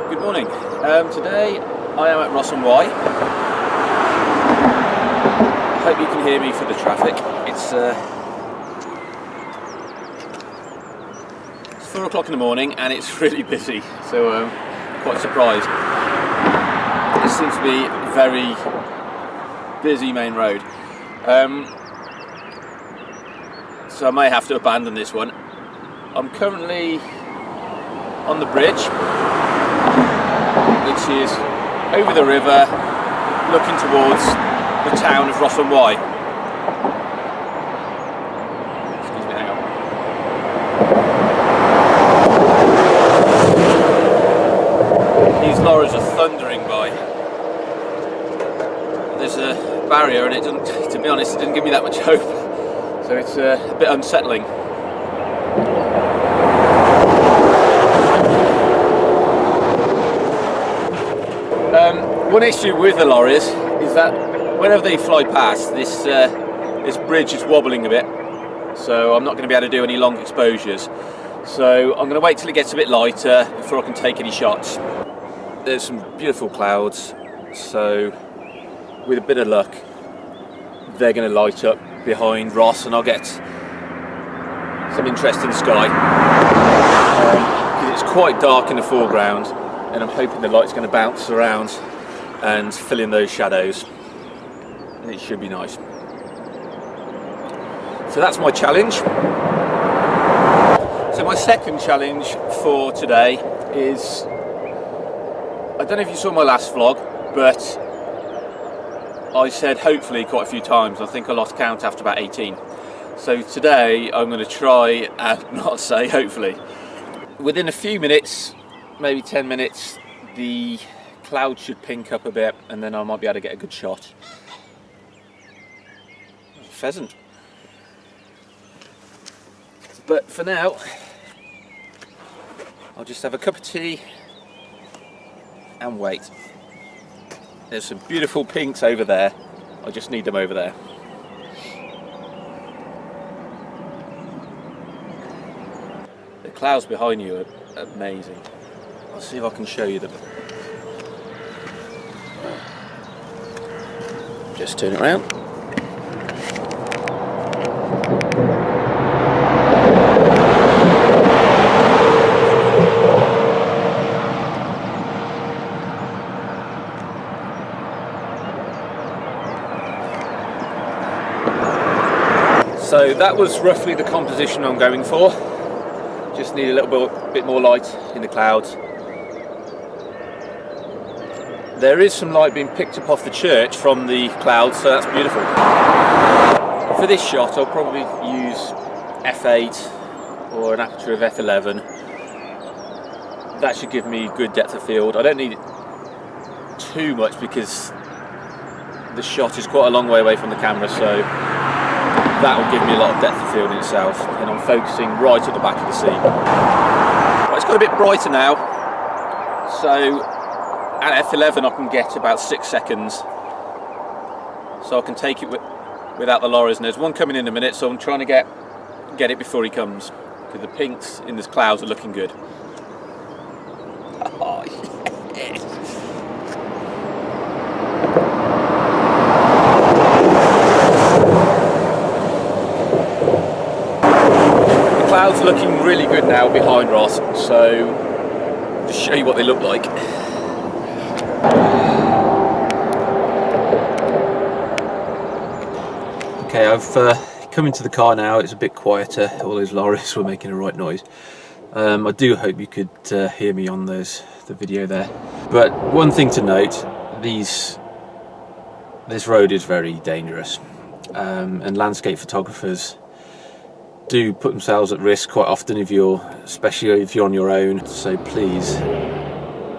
Good morning. Today I am at Ross-on-Wye. I hope you can hear me for the traffic. It's 4 o'clock in the morning and it's really busy, so quite surprised. This seems to be a very busy main road. So I may have to abandon this one. I'm currently on the bridge, which is over the river, looking towards the town of Ross-on-Wye. Excuse me, hang on. These lorries are thundering by. There's a barrier and it doesn't, to be honest, it didn't give me that much hope. So it's a bit unsettling. One issue with the lorries is that whenever they fly past, this bridge is wobbling a bit, so I'm not going to be able to do any long exposures. So I'm going to wait till it gets a bit lighter before I can take any shots. There's some beautiful clouds, so with a bit of luck they're going to light up behind Ross and I'll get some interesting sky, because it's quite dark in the foreground and I'm hoping the light's going to bounce around and fill in those shadows, and it should be nice. So that's my challenge. So my second challenge for today is, I don't know if you saw my last vlog, but I said hopefully quite a few times. I think I lost count after about 18. So today I'm going to try and not say hopefully. Within a few minutes, maybe 10 minutes, the cloud should pink up a bit and then I might be able to get a good shot. Pheasant. But for now, I'll just have a cup of tea and wait. There's some beautiful pinks over there. I just need them over there. The clouds behind you are amazing. I'll see if I can show you them. Just turn it around. So that was roughly the composition I'm going for. Just need a little bit more light in the clouds. There is some light being picked up off the church from the clouds, so that's beautiful. For this shot I'll probably use f8 or an aperture of f11. That should give me good depth of field. I don't need it too much because the shot is quite a long way away from the camera, so that will give me a lot of depth of field in itself, and I'm focusing right at the back of the scene. Right, it's got a bit brighter now, so at f11 I can get about 6 seconds, so I can take it without the lorries, and there's one coming in a minute, so I'm trying to get it before he comes, because the pinks in the clouds are looking good. Oh, yes. The clouds are looking really good now behind Ross, so to show you what they look like. Okay, I've come into the car now. It's a bit quieter. All those lorries were making a right noise. I do hope you could hear me on the video there. But one thing to note, this road is very dangerous, and landscape photographers do put themselves at risk quite often, especially if you're on your own. So please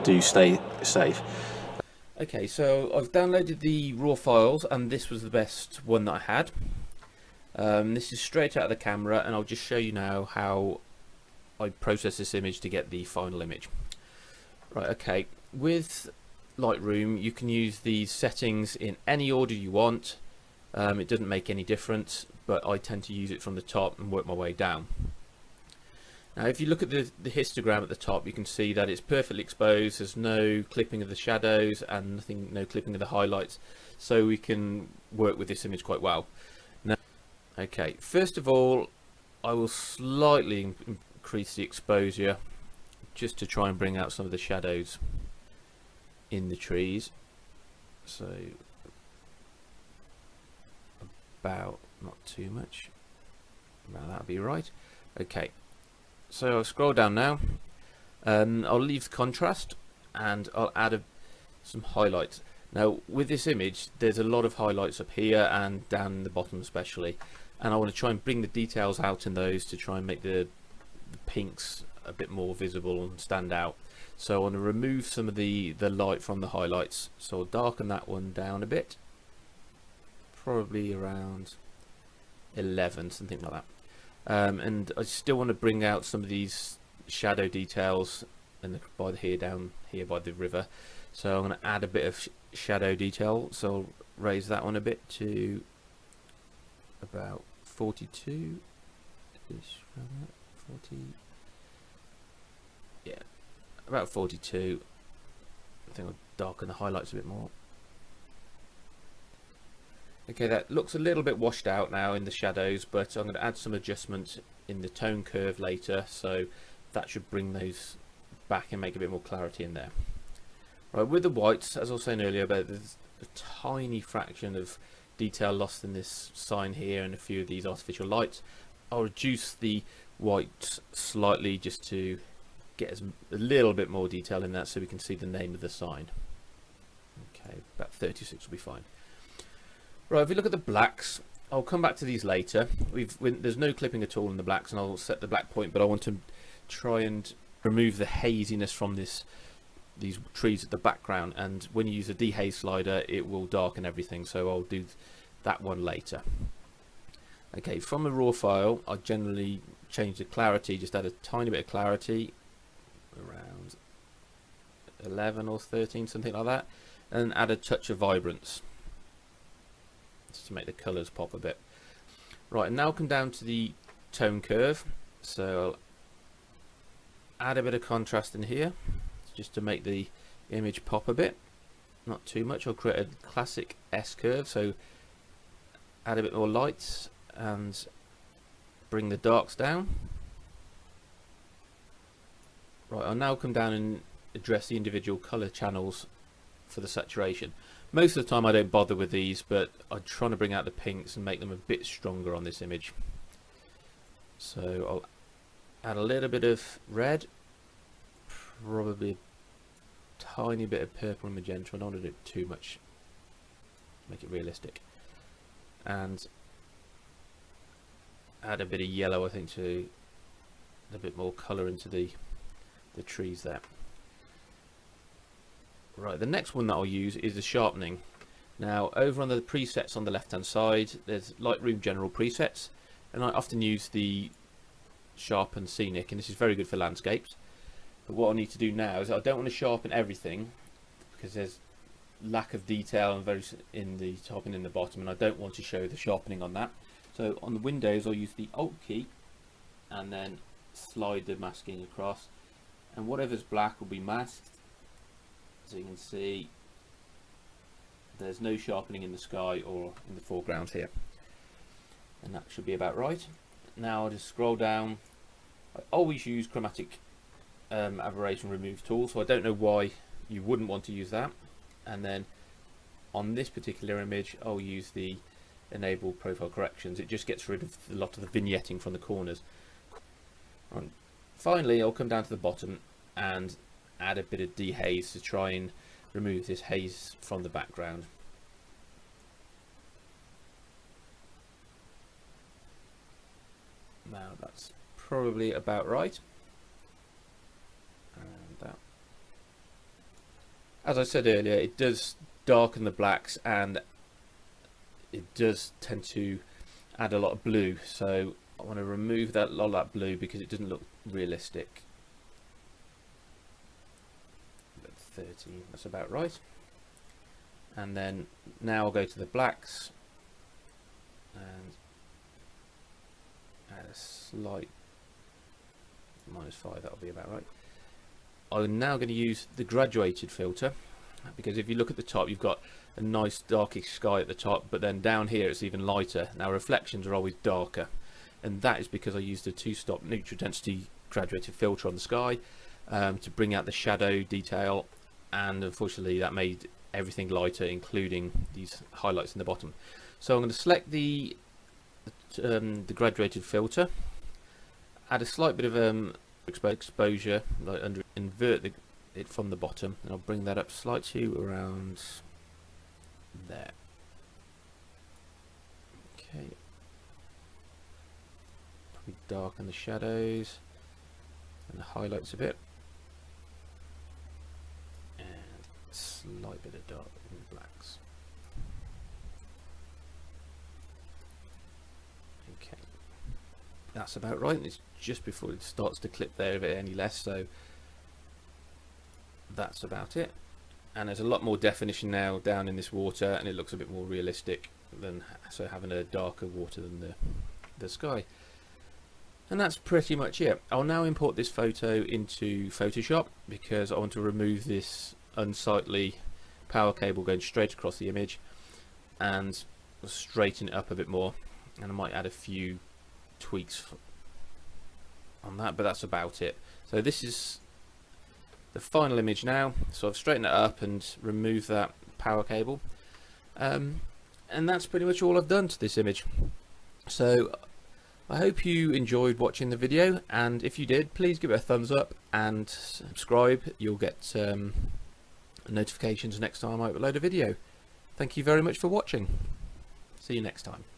do stay safe. Okay, so I've downloaded the raw files and this was the best one that I had. This is straight out of the camera, and I'll just show you now how I process this image to get the final image. Right, okay, with Lightroom you can use these settings in any order you want. It doesn't make any difference, but I tend to use it from the top and work my way down. Now if you look at the histogram at the top, you can see that it's perfectly exposed. There's no clipping of the shadows and no clipping of the highlights, so we can work with this image quite well. Now, okay, first of all, I will slightly increase the exposure just to try and bring out some of the shadows in the trees. So about, not too much, about that'll be right. Okay, so I'll scroll down now. I'll leave the contrast and I'll add some highlights. Now with this image there's a lot of highlights up here and down in the bottom especially, and I want to try and bring the details out in those to try and make the pinks a bit more visible and stand out. So I want to remove some of the light from the highlights, so I'll darken that one down a bit, probably around 11, something like that. And I still want to bring out some of these shadow details by the river, so I'm going to add a bit of shadow detail, so I'll raise that one a bit to about 42 ish, 40, yeah, about 42. I think I'll darken the highlights a bit more. Okay, that looks a little bit washed out now in the shadows, but I'm going to add some adjustment in the tone curve later, so that should bring those back and make a bit more clarity in there. Right, with the whites, as I was saying earlier, about there's a tiny fraction of detail lost in this sign here and a few of these artificial lights. I'll reduce the whites slightly just to get a little bit more detail in that so we can see the name of the sign. Okay, about 36 will be fine. Right, if we look at the blacks, I'll come back to these later. There's no clipping at all in the blacks, and I'll set the black point, but I want to try and remove the haziness from these trees at the background, and when you use a dehaze slider it will darken everything, so I'll do that one later. Okay, from a raw file I generally change the clarity, just add a tiny bit of clarity, around 11 or 13, something like that, and add a touch of vibrance just to make the colours pop a bit. Right, and now come down to the tone curve, so I'll add a bit of contrast in here just to make the image pop a bit, not too much. I'll create a classic S curve, so add a bit more lights and bring the darks down. Right, I'll now come down and address the individual colour channels for the saturation. Most of the time I don't bother with these, but I'm trying to bring out the pinks and make them a bit stronger on this image. So I'll add a little bit of red, probably a tiny bit of purple and magenta. I don't want to do it too much, make it realistic, and add a bit of yellow, I think, to a bit more colour into the trees there. Right, the next one that I'll use is the sharpening. Now over on the presets on the left hand side there's Lightroom general presets, and I often use the sharpen scenic, and this is very good for landscapes. But what I need to do now is I don't want to sharpen everything because there's lack of detail and in the top and in the bottom, and I don't want to show the sharpening on that. So on the windows I'll use the Alt key and then slide the masking across, and whatever's black will be masked. So you can see there's no sharpening in the sky or in the foreground here, and that should be about right. Now I'll just scroll down. I always use chromatic aberration remove tool, so I don't know why you wouldn't want to use that. And then on this particular image I'll use the enable profile corrections. It just gets rid of a lot of the vignetting from the corners. And finally I'll come down to the bottom and add a bit of dehaze to try and remove this haze from the background. Now that's probably about right. And that, as I said earlier, it does darken the blacks and it does tend to add a lot of blue, so I want to remove a lot of that blue because it doesn't look realistic. 13, that's about right. And then now I'll go to the blacks and add a slight -5, that'll be about right. I'm now going to use the graduated filter, because if you look at the top, you've got a nice darkish sky at the top, but then down here it's even lighter. Now reflections are always darker, and that is because I used a 2-stop neutral density graduated filter on the sky to bring out the shadow detail, and unfortunately that made everything lighter, including these highlights in the bottom. So I'm going to select the graduated filter, add a slight bit of exposure, like invert it from the bottom, and I'll bring that up slightly around there. Okay, probably darken the shadows and the highlights a bit, and a slight bit of dark in the blacks. Okay, that's about right. It's just before it starts to clip there if it any less, so that's about it. And there's a lot more definition now down in this water, and it looks a bit more realistic than having a darker water than the sky. And that's pretty much it. I'll now import this photo into Photoshop, because I want to remove this unsightly power cable going straight across the image and straighten it up a bit more, and I might add a few tweaks on that, but that's about it. So this is the final image now, so I've straightened it up and removed that power cable, and that's pretty much all I've done to this image. So I hope you enjoyed watching the video, and if you did, please give it a thumbs up and subscribe. You'll get notifications next time I upload a video. Thank you very much for watching. See you next time.